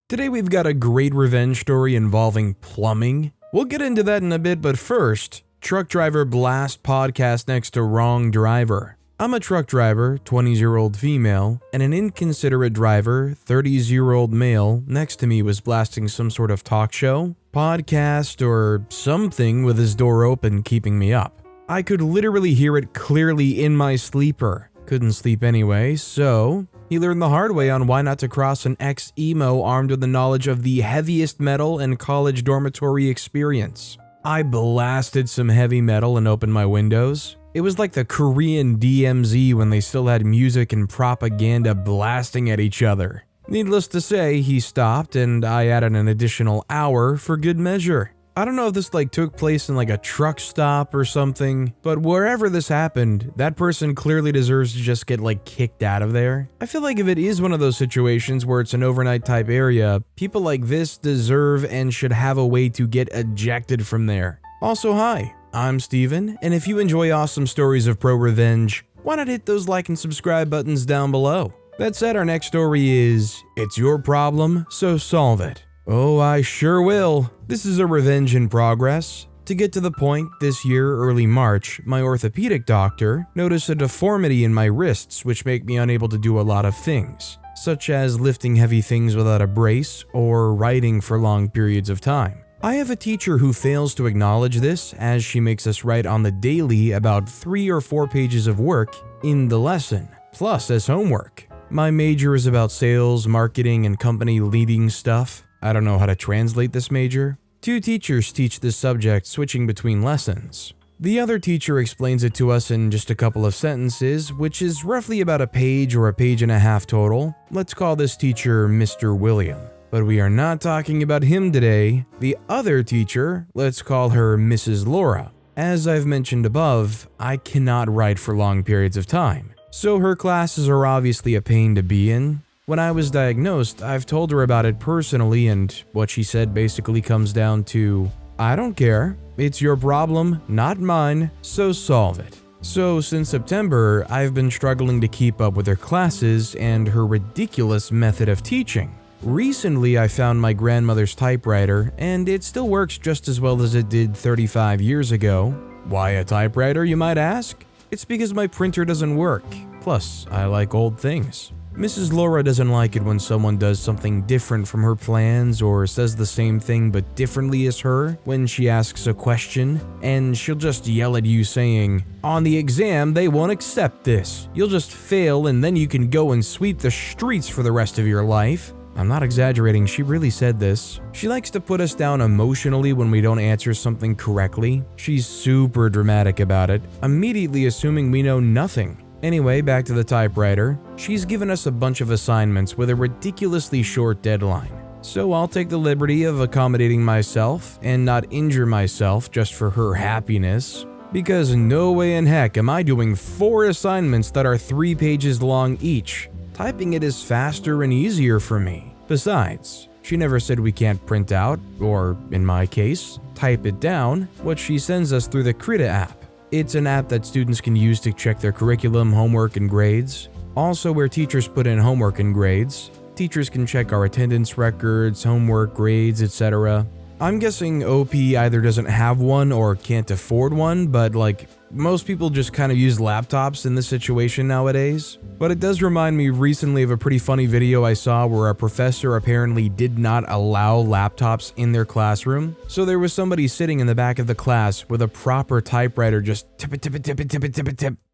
Today we've got a great revenge story involving plumbing. We'll get into that in a bit, but first, truck driver blast podcast next to wrong driver. I'm a truck driver, 20-year-old female, and an inconsiderate driver, 30-year-old male, next to me was blasting some sort of talk show, podcast, or something with his door open keeping me up. I could literally hear it clearly in my sleeper. Couldn't sleep anyway, so he learned the hard way on why not to cross an ex-emo armed with the knowledge of the heaviest metal and college dormitory experience. I blasted some heavy metal and opened my windows. It was like the Korean DMZ when they still had music and propaganda blasting at each other. Needless to say, he stopped and I added an additional hour for good measure. I don't know if this took place in a truck stop or something, but wherever this happened, that person clearly deserves to just get kicked out of there. I feel like if it is one of those situations where it's an overnight type area, people like this deserve and should have a way to get ejected from there. Also, hi, I'm Steven, and if you enjoy awesome stories of ProRevenge, why not hit those like and subscribe buttons down below? That said, our next story is, it's your problem, so solve it. Oh, I sure will. This is a revenge in progress. To get to the point, this year, early March, my orthopedic doctor noticed a deformity in my wrists which make me unable to do a lot of things, such as lifting heavy things without a brace or writing for long periods of time. I have a teacher who fails to acknowledge this as she makes us write on the daily about 3 or 4 pages of work in the lesson, plus as homework. My major is about sales, marketing, and company leading stuff. I don't know how to translate this major. 2 teachers teach this subject switching between lessons. The other teacher explains it to us in just a couple of sentences, which is roughly about a page or a page and a half total. Let's call this teacher Mr. William. But we are not talking about him today. The other teacher, let's call her Mrs. Laura. As I've mentioned above, I cannot write for long periods of time, so her classes are obviously a pain to be in. When I was diagnosed, I've told her about it personally, and what she said basically comes down to, I don't care, it's your problem, not mine, so solve it. So since September, I've been struggling to keep up with her classes and her ridiculous method of teaching. Recently, I found my grandmother's typewriter, and it still works just as well as it did 35 years ago. Why a typewriter, you might ask? It's because my printer doesn't work. Plus, I like old things. Mrs. Laura doesn't like it when someone does something different from her plans or says the same thing but differently as her when she asks a question, and she'll just yell at you saying, "On the exam, they won't accept this. You'll just fail and then you can go and sweep the streets for the rest of your life." I'm not exaggerating, she really said this. She likes to put us down emotionally when we don't answer something correctly. She's super dramatic about it, immediately assuming we know nothing. Anyway, back to the typewriter. She's given us a bunch of assignments with a ridiculously short deadline. So I'll take the liberty of accommodating myself and not injure myself just for her happiness. Because no way in heck am I doing 4 assignments that are 3 pages long each. Typing it is faster and easier for me. Besides, she never said we can't print out, or in my case, type it down, what she sends us through the Krita app. It's an app that students can use to check their curriculum, homework, and grades. Also, where teachers put in homework and grades, teachers can check our attendance records, homework, grades, etc. I'm guessing OP either doesn't have one or can't afford one, but most people just kind of use laptops in this situation nowadays. But it does remind me recently of a pretty funny video I saw where a professor apparently did not allow laptops in their classroom. So there was somebody sitting in the back of the class with a proper typewriter just tip,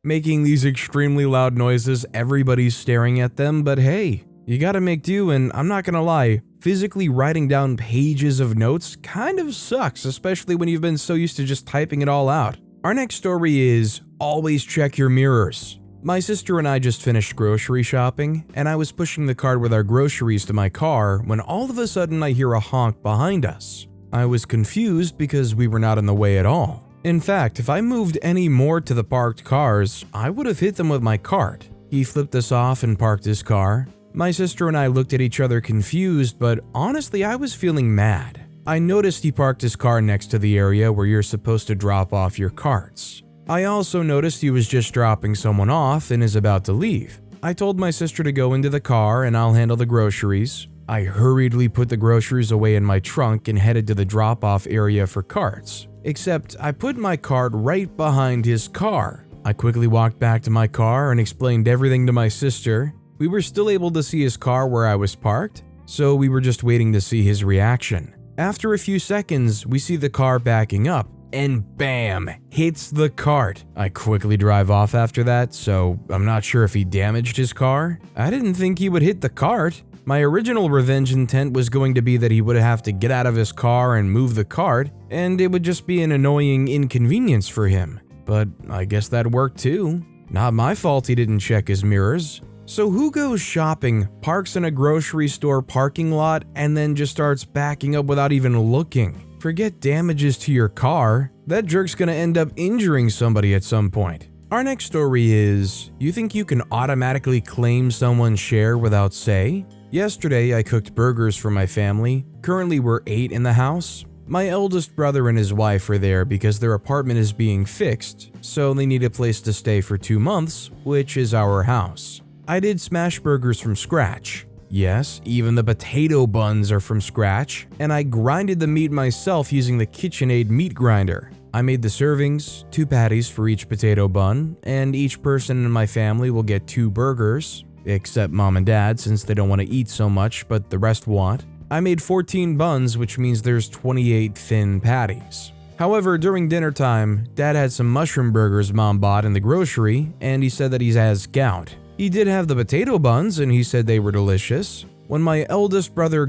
making these extremely loud noises. Everybody's staring at them, but hey, you gotta make do, and I'm not gonna lie, physically writing down pages of notes kind of sucks, especially when you've been so used to just typing it all out. Our next story is, always check your mirrors. My sister and I just finished grocery shopping, and I was pushing the cart with our groceries to my car when all of a sudden I hear a honk behind us. I was confused because we were not in the way at all. In fact, if I moved any more to the parked cars, I would have hit them with my cart. He flipped us off and parked his car. My sister and I looked at each other confused, but honestly I was feeling mad. I noticed he parked his car next to the area where you're supposed to drop off your carts. I also noticed he was just dropping someone off and is about to leave. I told my sister to go into the car and I'll handle the groceries. I hurriedly put the groceries away in my trunk and headed to the drop-off area for carts. Except I put my cart right behind his car. I quickly walked back to my car and explained everything to my sister. We were still able to see his car where I was parked, so we were just waiting to see his reaction. After a few seconds, we see the car backing up, and bam, hits the cart. I quickly drive off after that, so I'm not sure if he damaged his car. I didn't think he would hit the cart. My original revenge intent was going to be that he would have to get out of his car and move the cart, and it would just be an annoying inconvenience for him. But I guess that worked too. Not my fault he didn't check his mirrors. So who goes shopping, parks in a grocery store parking lot, and then just starts backing up without even looking? Forget damages to your car, that jerk's gonna end up injuring somebody at some point. Our next story is, you think you can automatically claim someone's share without say? Yesterday, I cooked burgers for my family. Currently, we're 8 in the house. My eldest brother and his wife are there because their apartment is being fixed, so they need a place to stay for 2 months, which is our house. I did smash burgers from scratch. Yes, even the potato buns are from scratch, and I grinded the meat myself using the KitchenAid meat grinder. I made the servings, 2 patties for each potato bun, and each person in my family will get 2 burgers, except mom and dad since they don't want to eat so much, but the rest want. I made 14 buns, which means there's 28 thin patties. However, during dinner time, dad had some mushroom burgers mom bought in the grocery, and he said that he has gout. He did have the potato buns, and he said they were delicious. When my eldest brother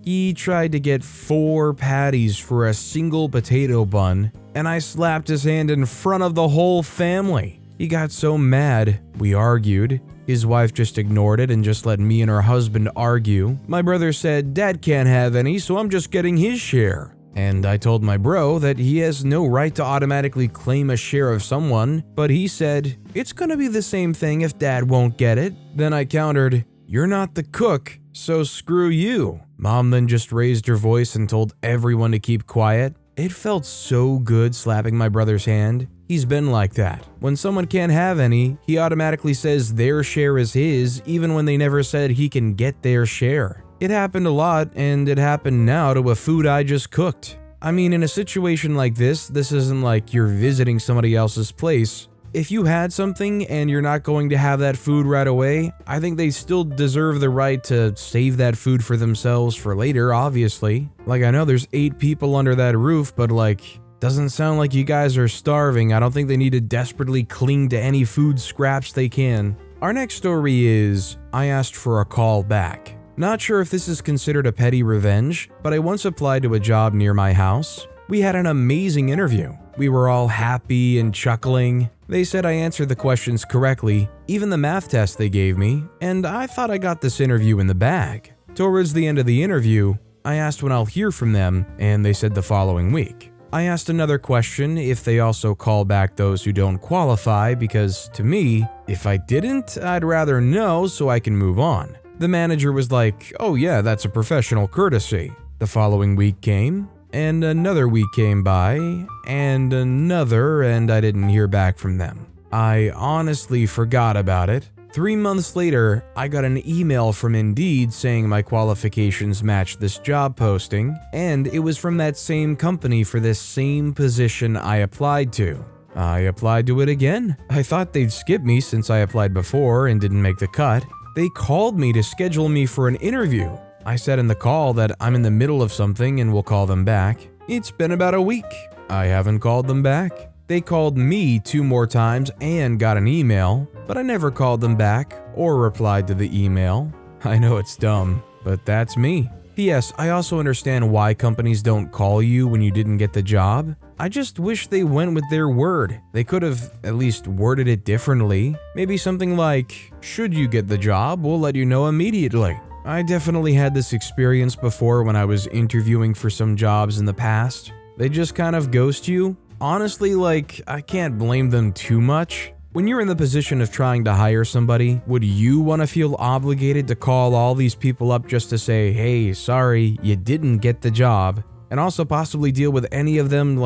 he tried to get 4 patties for a single potato bun, and I slapped his hand in front of the whole family. He got so mad, we argued. His wife just ignored it and just let me and her husband argue. My brother said, "Dad can't have any, so I'm just getting his share." And I told my bro that he has no right to automatically claim a share of someone, but he said, "It's gonna be the same thing if Dad won't get it." Then I countered, "You're not the cook, so screw you." Mom then just raised her voice and told everyone to keep quiet. It felt so good slapping my brother's hand. He's been like that. When someone can't have any, he automatically says their share is his, even when they never said he can get their share. It happened a lot, and it happened now to a food I just cooked. I mean, in a situation like this isn't like you're visiting somebody else's place. If you had something and you're not going to have that food right away, I think they still deserve the right to save that food for themselves for later, obviously. Like, I know there's 8 people under that roof, but doesn't sound like you guys are starving. I don't think they need to desperately cling to any food scraps they can. Our next story is, I asked for a call back. Not sure if this is considered a petty revenge, but I once applied to a job near my house. We had an amazing interview. We were all happy and chuckling. They said I answered the questions correctly, even the math test they gave me, and I thought I got this interview in the bag. Towards the end of the interview, I asked when I'll hear from them, and they said the following week. I asked another question if they also call back those who don't qualify, because to me, if I didn't, I'd rather know so I can move on. The manager was like, "Oh yeah, that's a professional courtesy." The following week came, and another week came by, and another, and I didn't hear back from them. I honestly forgot about it. 3 months later, I got an email from Indeed saying my qualifications matched this job posting, and it was from that same company for this same position I applied to. I applied to it again. I thought they'd skip me since I applied before and didn't make the cut. They called me to schedule me for an interview. I said in the call that I'm in the middle of something and will call them back. It's been about a week. I haven't called them back. They called me 2 more times and got an email, but I never called them back or replied to the email. I know it's dumb, but that's me. P.S. I also understand why companies don't call you when you didn't get the job. I just wish they went with their word. They could have at least worded it differently. Maybe something like, "Should you get the job, we'll let you know immediately." I definitely had this experience before when I was interviewing for some jobs in the past. They just kind of ghost you. Honestly, I can't blame them too much. When you're in the position of trying to hire somebody, would you want to feel obligated to call all these people up just to say, "Hey, sorry, you didn't get the job," and also possibly deal with any of them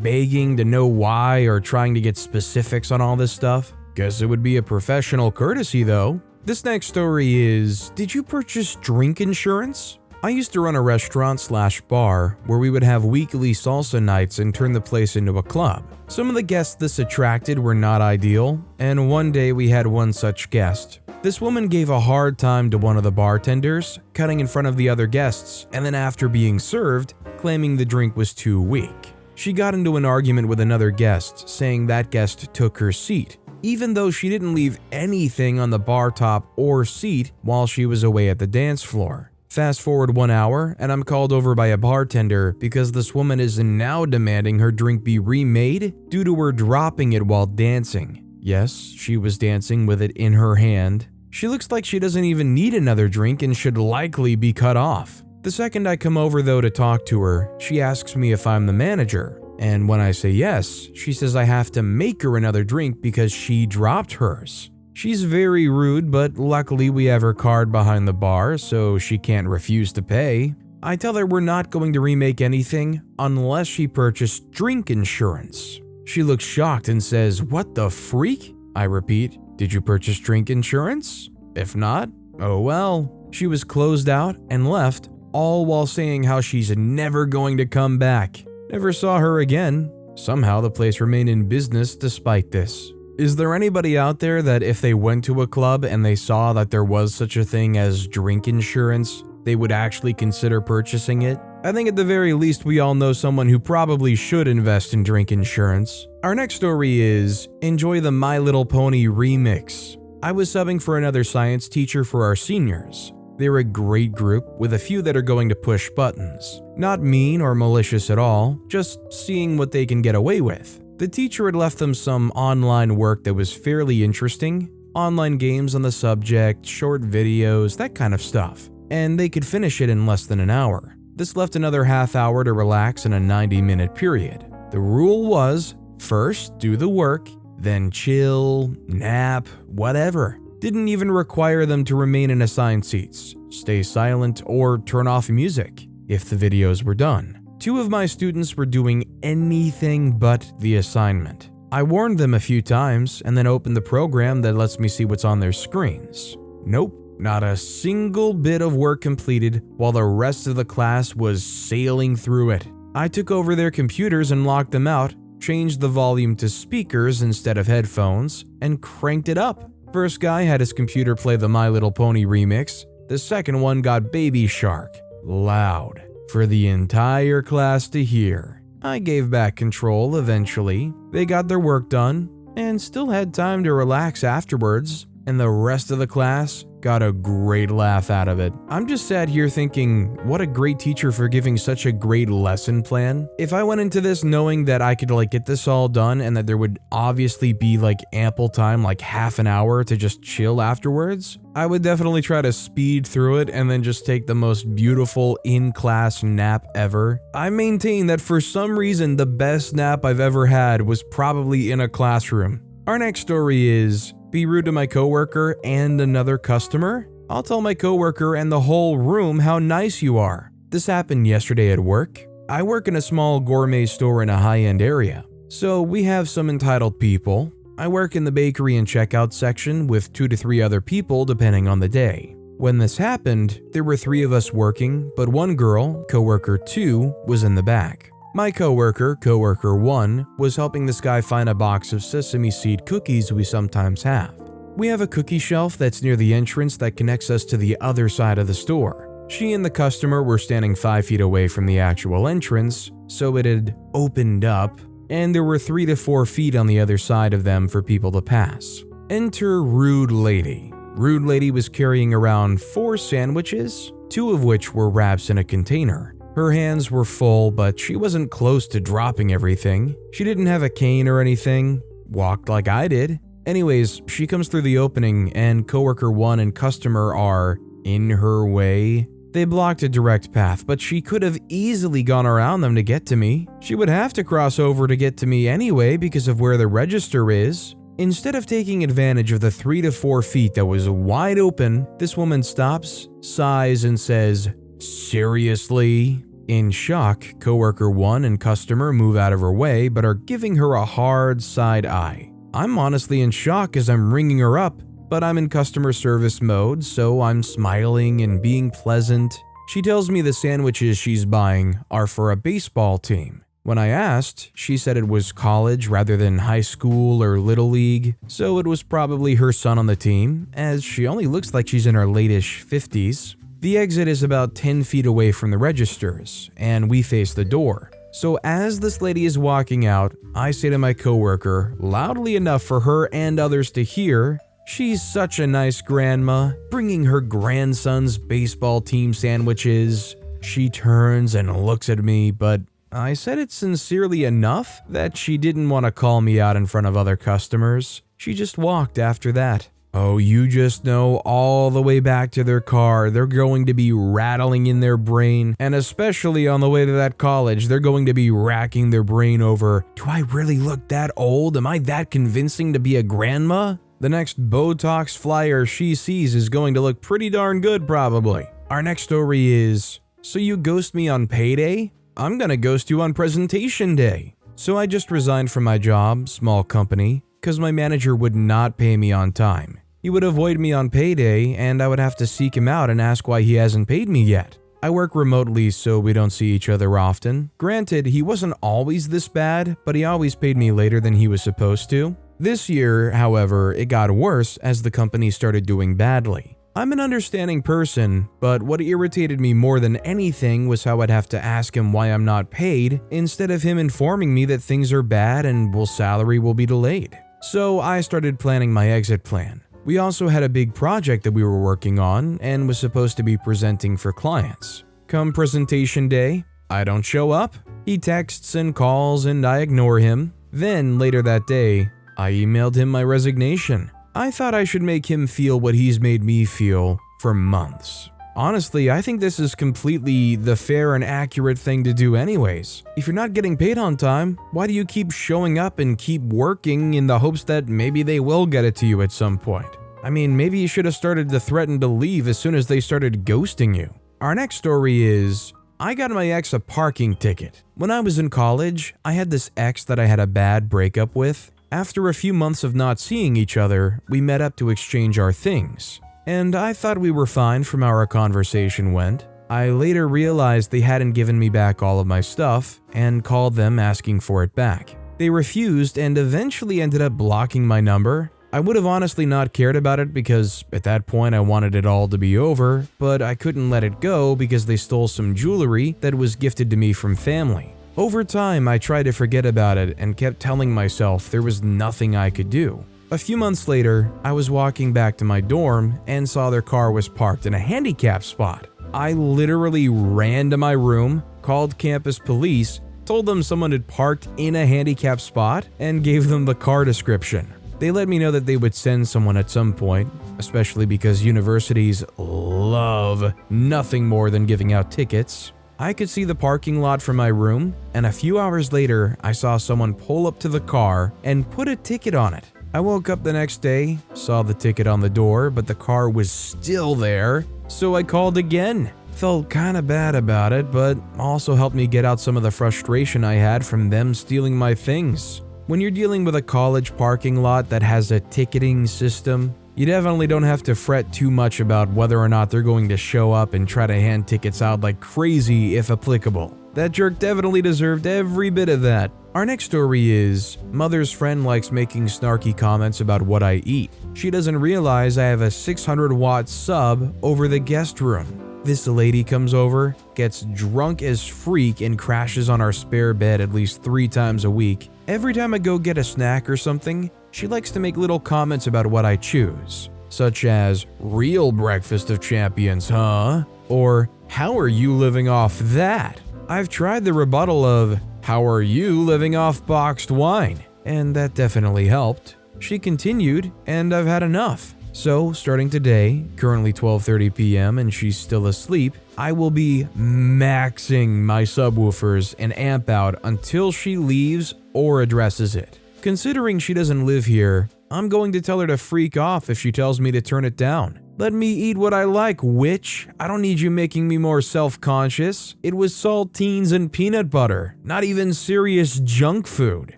begging to know why or trying to get specifics on all this stuff? Guess it would be a professional courtesy though. This next story is, did you purchase drink insurance? I used to run a restaurant/bar where we would have weekly salsa nights and turn the place into a club. Some of the guests this attracted were not ideal, and one day we had one such guest. This woman gave a hard time to one of the bartenders, cutting in front of the other guests, and then after being served, claiming the drink was too weak. She got into an argument with another guest, saying that guest took her seat, even though she didn't leave anything on the bar top or seat while she was away at the dance floor. Fast forward 1 hour, and I'm called over by a bartender because this woman is now demanding her drink be remade due to her dropping it while dancing. Yes, she was dancing with it in her hand. She looks like she doesn't even need another drink and should likely be cut off. The second I come over though to talk to her, she asks me if I'm the manager. And when I say yes, she says I have to make her another drink because she dropped hers. She's very rude, but luckily we have her card behind the bar, so she can't refuse to pay. I tell her we're not going to remake anything unless she purchased drink insurance. She looks shocked and says, "What the freak?" I repeat, "Did you purchase drink insurance? If not, oh well." She was closed out and left, all while saying how she's never going to come back. Never saw her again. Somehow the place remained in business despite this. Is there anybody out there that if they went to a club and they saw that there was such a thing as drink insurance, they would actually consider purchasing it? I think at the very least we all know someone who probably should invest in drink insurance. Our next story is, enjoy the My Little Pony remix. I was subbing for another science teacher for our seniors. They're a great group with a few that are going to push buttons. Not mean or malicious at all, just seeing what they can get away with. The teacher had left them some online work that was fairly interesting, online games on the subject, short videos, that kind of stuff, and they could finish it in less than an hour. This left another half hour to relax in a 90-minute period. The rule was, first do the work, then chill, nap, whatever. Didn't even require them to remain in assigned seats, stay silent, or turn off music if the videos were done. 2 of my students were doing anything but the assignment. I warned them a few times and then opened the program that lets me see what's on their screens. Nope, not a single bit of work completed while the rest of the class was sailing through it. I took over their computers and locked them out, changed the volume to speakers instead of headphones, and cranked it up. First guy had his computer play the My Little Pony remix. The second one got Baby Shark, loud, for the entire class to hear. I gave back control eventually. They got their work done and still had time to relax afterwards, and the rest of the class got a great laugh out of it. I'm just sat here thinking, what a great teacher for giving such a great lesson plan. If I went into this knowing that I could get this all done and that there would obviously be ample time, half an hour to just chill afterwards, I would definitely try to speed through it and then just take the most beautiful in-class nap ever. I maintain that for some reason the best nap I've ever had was probably in a classroom. Our next story is, be rude to my coworker and another customer? I'll tell my coworker and the whole room how nice you are. This happened yesterday at work. I work in a small gourmet store in a high-end area, so we have some entitled people. I work in the bakery and checkout section with 2 to 3 other people depending on the day. When this happened, there were 3 of us working, but one girl, coworker 2, was in the back. My coworker, coworker 1, was helping this guy find a box of sesame seed cookies we sometimes have. We have a cookie shelf that's near the entrance that connects us to the other side of the store. She and the customer were standing 5 feet away from the actual entrance, so it had opened up, and there were 3 to 4 feet on the other side of them for people to pass. Enter Rude Lady. Rude Lady was carrying around 4 sandwiches, 2 of which were wraps in a container. Her hands were full, but she wasn't close to dropping everything. She didn't have a cane or anything, walked like I did. Anyways, she comes through the opening and coworker 1 and customer are in her way. They blocked a direct path, but she could have easily gone around them to get to me. She would have to cross over to get to me anyway because of where the register is. Instead of taking advantage of the 3 to 4 feet that was wide open, this woman stops, sighs, and says, "Seriously?" In shock, coworker 1 and customer move out of her way but are giving her a hard side eye. I'm honestly in shock as I'm ringing her up, but I'm in customer service mode, so I'm smiling and being pleasant. She tells me the sandwiches she's buying are for a baseball team. When I asked, she said it was college rather than high school or little league, so it was probably her son on the team, as she only looks like she's in her late-ish 50s. The exit is about 10 feet away from the registers, and we face the door. So as this lady is walking out, I say to my coworker, loudly enough for her and others to hear, "She's such a nice grandma, bringing her grandson's baseball team sandwiches." She turns and looks at me, but I said it sincerely enough that she didn't want to call me out in front of other customers. She just walked after that. Oh, you just know all the way back to their car, they're going to be rattling in their brain, and especially on the way to that college, they're going to be racking their brain over, do I really look that old? Am I that convincing to be a grandma? The next Botox flyer she sees is going to look pretty darn good probably. Our next story is, so you ghost me on payday? I'm gonna ghost you on presentation day. So I just resigned from my job, small company, because my manager would not pay me on time. He would avoid me on payday and I would have to seek him out and ask why he hasn't paid me yet. I work remotely so we don't see each other often. Granted, he wasn't always this bad, but he always paid me later than he was supposed to. This year, however, it got worse as the company started doing badly. I'm an understanding person, but what irritated me more than anything was how I'd have to ask him why I'm not paid instead of him informing me that things are bad and salary will be delayed. So I started planning my exit plan. We also had a big project that we were working on and was supposed to be presenting for clients. Come presentation day, I don't show up. He texts and calls and I ignore him. Then later that day, I emailed him my resignation. I thought I should make him feel what he's made me feel for months. Honestly, I think this is completely the fair and accurate thing to do anyways. If you're not getting paid on time, why do you keep showing up and keep working in the hopes that maybe they will get it to you at some point? I mean, maybe you should have started to threaten to leave as soon as they started ghosting you. Our next story is, I got my ex a parking ticket. When I was in college, I had this ex that I had a bad breakup with. After a few months of not seeing each other, we met up to exchange our things. And I thought we were fine from how our conversation went. I later realized they hadn't given me back all of my stuff and called them asking for it back. They refused and eventually ended up blocking my number. I would have honestly not cared about it because at that point I wanted it all to be over, but I couldn't let it go because they stole some jewelry that was gifted to me from family. Over time, I tried to forget about it and kept telling myself there was nothing I could do. A few months later, I was walking back to my dorm and saw their car was parked in a handicap spot. I literally ran to my room, called campus police, told them someone had parked in a handicap spot, and gave them the car description. They let me know that they would send someone at some point, especially because universities love nothing more than giving out tickets. I could see the parking lot from my room, and a few hours later, I saw someone pull up to the car and put a ticket on it. I woke up the next day, saw the ticket on the door, but the car was still there, so I called again. Felt kinda bad about it, but also helped me get out some of the frustration I had from them stealing my things. When you're dealing with a college parking lot that has a ticketing system, you definitely don't have to fret too much about whether or not they're going to show up and try to hand tickets out like crazy if applicable. That jerk definitely deserved every bit of that. Our next story is, mother's friend likes making snarky comments about what I eat. She doesn't realize I have a 600-watt sub over the guest room. This lady comes over, gets drunk as freak and crashes on our spare bed at least 3 times a week. Every time I go get a snack or something, she likes to make little comments about what I choose, such as, real breakfast of champions, huh? Or, how are you living off that? I've tried the rebuttal of, how are you living off boxed wine? And that definitely helped. She continued, and I've had enough. So, starting today, currently 12:30 p.m. and she's still asleep, I will be maxing my subwoofers and amp out until she leaves or addresses it. Considering she doesn't live here, I'm going to tell her to freak off if she tells me to turn it down. Let me eat what I like, witch. I don't need you making me more self-conscious. It was saltines and peanut butter, not even serious junk food.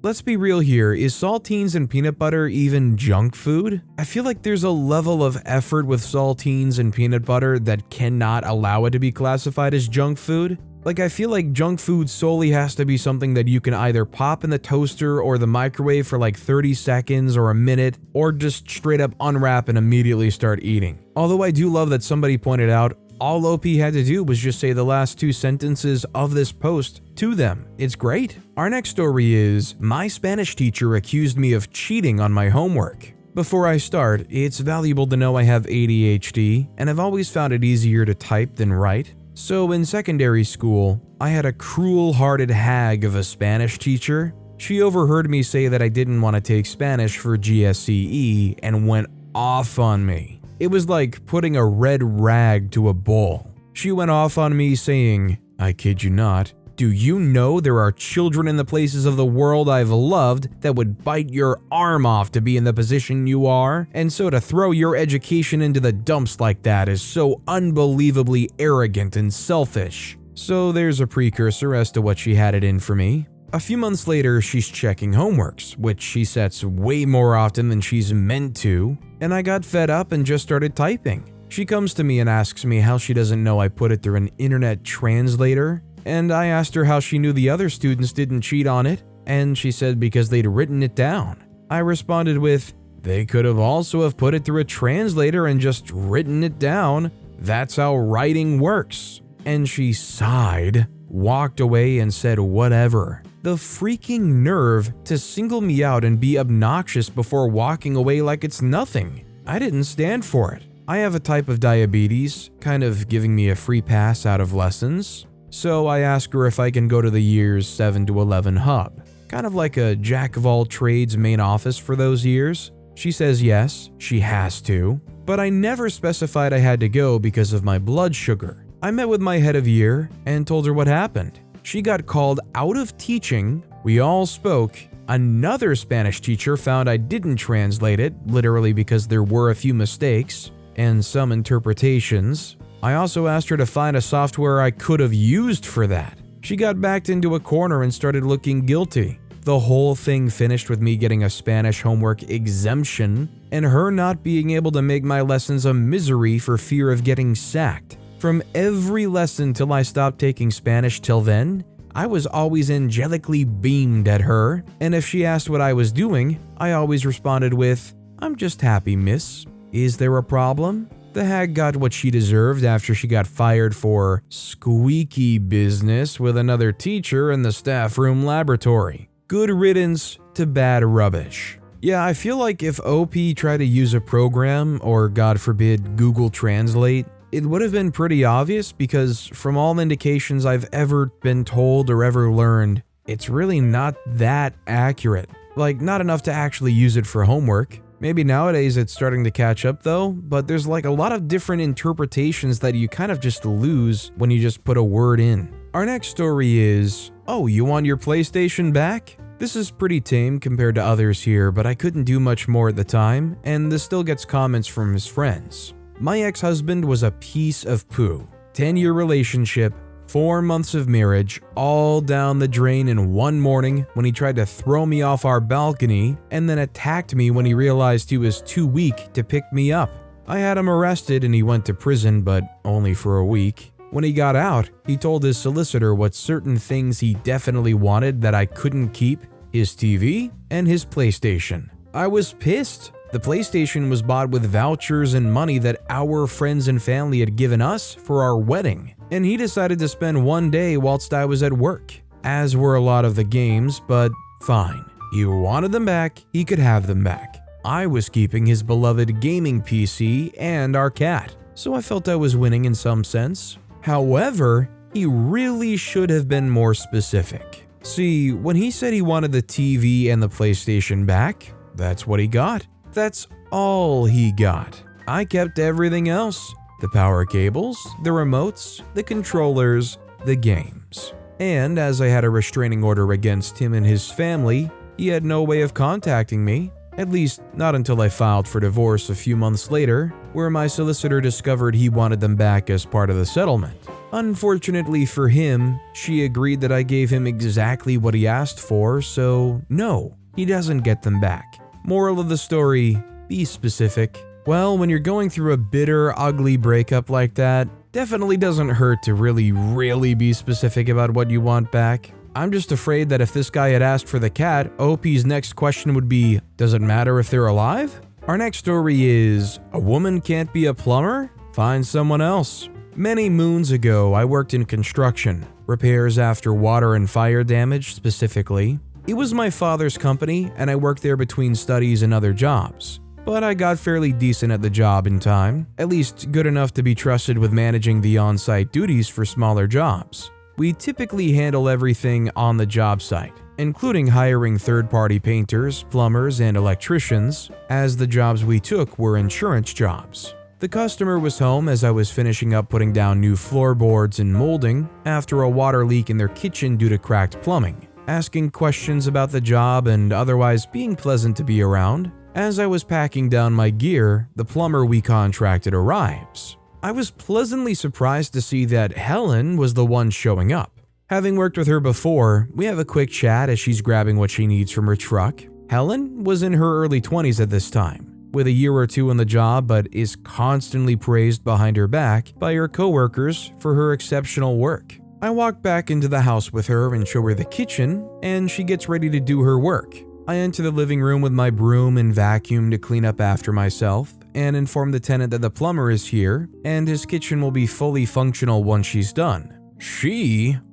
Let's be real here, is saltines and peanut butter even junk food? I feel like there's a level of effort with saltines and peanut butter that cannot allow it to be classified as junk food. Like, I feel like junk food solely has to be something that you can either pop in the toaster or the microwave for like 30 seconds or a minute, or just straight up unwrap and immediately start eating. Although I do love that somebody pointed out, all OP had to do was just say the last 2 sentences of this post to them. It's great. Our next story is, my Spanish teacher accused me of cheating on my homework. Before I start, it's valuable to know I have ADHD, and I've always found it easier to type than write. So in secondary school, I had a cruel-hearted hag of a Spanish teacher. She overheard me say that I didn't want to take Spanish for GSCE and went off on me. It was like putting a red rag to a bull. She went off on me saying, I kid you not, do you know there are children in the places of the world I've loved that would bite your arm off to be in the position you are? And so to throw your education into the dumps like that is so unbelievably arrogant and selfish. So there's a precursor as to what she had it in for me. A few months later, she's checking homeworks, which she sets way more often than she's meant to, and I got fed up and just started typing. She comes to me and asks me how she doesn't know I put it through an internet translator, and I asked her how she knew the other students didn't cheat on it, and she said because they'd written it down. I responded with, they could have also have put it through a translator and just written it down. That's how writing works. And she sighed, walked away, and said whatever. The freaking nerve to single me out and be obnoxious before walking away like it's nothing. I didn't stand for it. I have a type of diabetes, kind of giving me a free pass out of lessons. So I ask her if I can go to the years 7 to 11 hub, kind of like a jack-of-all-trades main office for those years. She says yes, she has to, but I never specified I had to go because of my blood sugar. I met with my head of year and told her what happened. She got called out of teaching, we all spoke, another Spanish teacher found I didn't translate it, literally because there were a few mistakes and some interpretations. I also asked her to find a software I could have used for that. She got backed into a corner and started looking guilty. The whole thing finished with me getting a Spanish homework exemption and her not being able to make my lessons a misery for fear of getting sacked. From every lesson till I stopped taking Spanish till then, I was always angelically beamed at her, and if she asked what I was doing, I always responded with, I'm just happy, miss. Is there a problem? The hag got what she deserved after she got fired for squeaky business with another teacher in the staff room laboratory. Good riddance to bad rubbish. Yeah, I feel like if OP tried to use a program, or God forbid, Google Translate, it would have been pretty obvious because from all indications I've ever been told or ever learned, it's really not that accurate. Like, not enough to actually use it for homework. Maybe nowadays it's starting to catch up though, but there's like a lot of different interpretations that you kind of just lose when you just put a word in. Our next story is, oh, you want your PlayStation back? This is pretty tame compared to others here, but I couldn't do much more at the time, and this still gets comments from his friends. My ex-husband was a piece of poo. 10-year relationship, 4 months of marriage, all down the drain in one morning when he tried to throw me off our balcony and then attacked me when he realized he was too weak to pick me up. I had him arrested and he went to prison, but only for a week. When he got out, he told his solicitor what certain things he definitely wanted that I couldn't keep: his TV and his PlayStation. I was pissed. The PlayStation was bought with vouchers and money that our friends and family had given us for our wedding, and he decided to spend one day whilst I was at work, as were a lot of the games, but fine. He wanted them back, he could have them back. I was keeping his beloved gaming PC and our cat, so I felt I was winning in some sense. However, he really should have been more specific. See, when he said he wanted the TV and the PlayStation back, that's what he got. That's all he got. I kept everything else: the power cables, the remotes, the controllers, the games. And as I had a restraining order against him and his family, he had no way of contacting me, at least not until I filed for divorce a few months later, where my solicitor discovered he wanted them back as part of the settlement. Unfortunately for him, she agreed that I gave him exactly what he asked for, so no, he doesn't get them back. Moral of the story, be specific. Well, when you're going through a bitter, ugly breakup like that, definitely doesn't hurt to really be specific about what you want back. I'm just afraid that if this guy had asked for the cat, OP's next question would be, does it matter if they're alive? Our next story is, a woman can't be a plumber? Find someone else. Many moons ago, I worked in construction, repairs after water and fire damage specifically. It was my father's company, and I worked there between studies and other jobs. But I got fairly decent at the job in time, at least good enough to be trusted with managing the on-site duties for smaller jobs. We typically handle everything on the job site, including hiring third-party painters, plumbers, and electricians, as the jobs we took were insurance jobs. The customer was home as I was finishing up putting down new floorboards and molding after a water leak in their kitchen due to cracked plumbing, asking questions about the job and otherwise being pleasant to be around. As I was packing down my gear, the plumber we contracted arrives. I was pleasantly surprised to see that Helen was the one showing up. Having worked with her before, we have a quick chat as she's grabbing what she needs from her truck. Helen was in her early 20s at this time, with a year or two on the job, but is constantly praised behind her back by her coworkers for her exceptional work. I walk back into the house with her and show her the kitchen, and she gets ready to do her work. I enter the living room with my broom and vacuum to clean up after myself and inform the tenant that the plumber is here and his kitchen will be fully functional once she's done.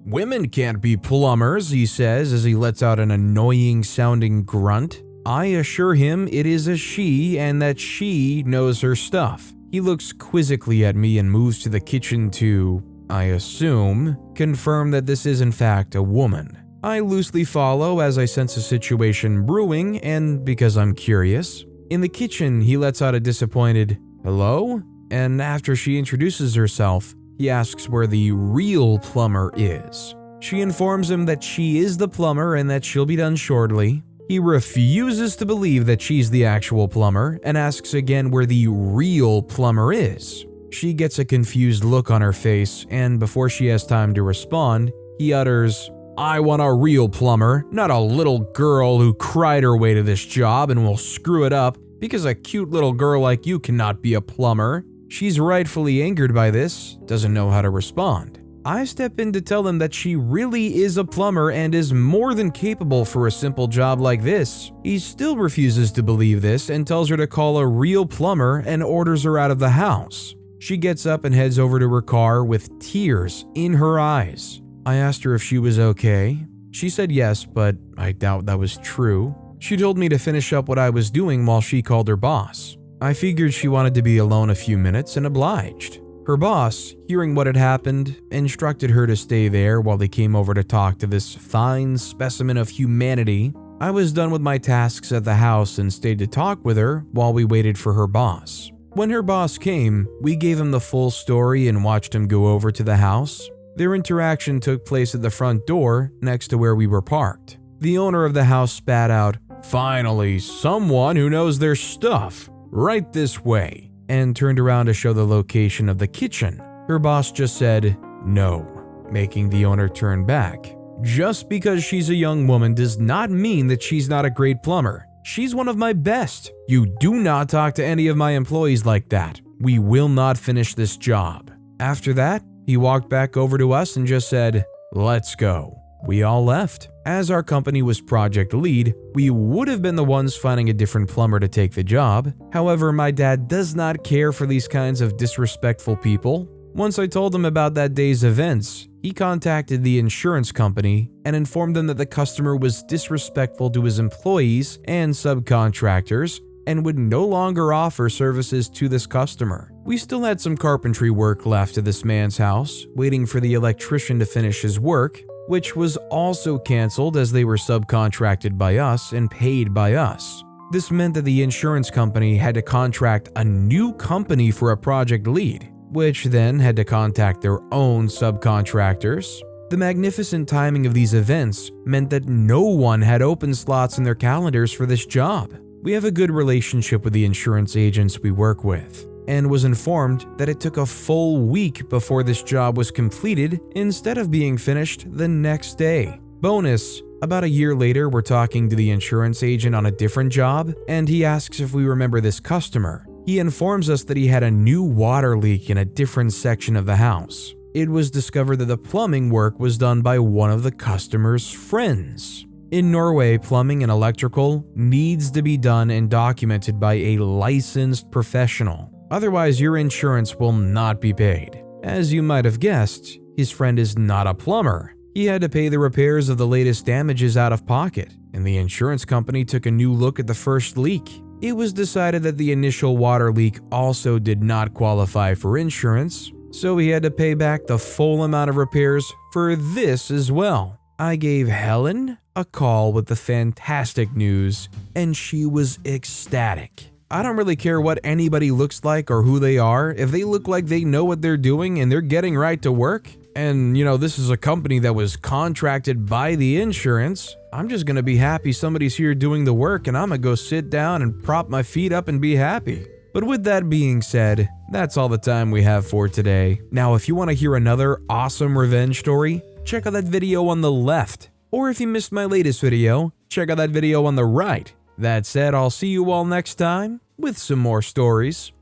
Women can't be plumbers, he says as he lets out an annoying sounding grunt. I assure him it is a she and that she knows her stuff. He looks quizzically at me and moves to the kitchen to, I assume, confirm that this is in fact a woman. I loosely follow as I sense a situation brewing and because I'm curious. In the kitchen, he lets out a disappointed, "Hello?" And after she introduces herself, he asks where the real plumber is. She informs him that she is the plumber and that she'll be done shortly. He refuses to believe that she's the actual plumber and asks again where the real plumber is. She gets a confused look on her face, and before she has time to respond, he utters, "I want a real plumber, not a little girl who cried her way to this job and will screw it up because a cute little girl like you cannot be a plumber." She's rightfully angered by this, doesn't know how to respond. I step in to tell them that she really is a plumber and is more than capable for a simple job like this. He still refuses to believe this and tells her to call a real plumber and orders her out of the house. She gets up and heads over to her car with tears in her eyes. I asked her if she was okay. She said yes, but I doubt that was true. She told me to finish up what I was doing while she called her boss. I figured she wanted to be alone a few minutes and obliged. Her boss, hearing what had happened, instructed her to stay there while they came over to talk to this fine specimen of humanity. I was done with my tasks at the house and stayed to talk with her while we waited for her boss. When her boss came, we gave him the full story and watched him go over to the house. Their interaction took place at the front door next to where we were parked. The owner of the house spat out, "Finally, someone who knows their stuff. Right this way," and turned around to show the location of the kitchen. Her boss just said, "No," making the owner turn back. Just because she's a young woman does not mean that she's not a great plumber. She's one of my best. You do not talk to any of my employees like that. We will not finish this job. After that, he walked back over to us and just said, "Let's go." We all left. As our company was project lead, we would have been the ones finding a different plumber to take the job. However, my dad does not care for these kinds of disrespectful people. Once I told him about that day's events, he contacted the insurance company and informed them that the customer was disrespectful to his employees and subcontractors and would no longer offer services to this customer. We still had some carpentry work left at this man's house, waiting for the electrician to finish his work, which was also canceled as they were subcontracted by us and paid by us. This meant that the insurance company had to contract a new company for a project lead, which then had to contact their own subcontractors. The magnificent timing of these events meant that no one had open slots in their calendars for this job. We have a good relationship with the insurance agents we work with, and was informed that it took a full week before this job was completed instead of being finished the next day. Bonus, about a year later, we're talking to the insurance agent on a different job, and he asks if we remember this customer. He informs us that he had a new water leak in a different section of the house. It was discovered that the plumbing work was done by one of the customer's friends. In Norway, plumbing and electrical needs to be done and documented by a licensed professional. Otherwise, your insurance will not be paid. As you might have guessed, his friend is not a plumber. He had to pay the repairs of the latest damages out of pocket, and the insurance company took a new look at the first leak. It was decided that the initial water leak also did not qualify for insurance, so he had to pay back the full amount of repairs for this as well. I gave Helen a call with the fantastic news, and she was ecstatic. I don't really care what anybody looks like or who they are. If they look like they know what they're doing and they're getting right to work, and this is a company that was contracted by the insurance, I'm just gonna be happy somebody's here doing the work, and I'm gonna go sit down and prop my feet up and be happy. But with that being said, that's all the time we have for today. Now, if you want to hear another awesome revenge story, check out that video on the left. Or if you missed my latest video, check out that video on the right. That said, I'll see you all next time with some more stories.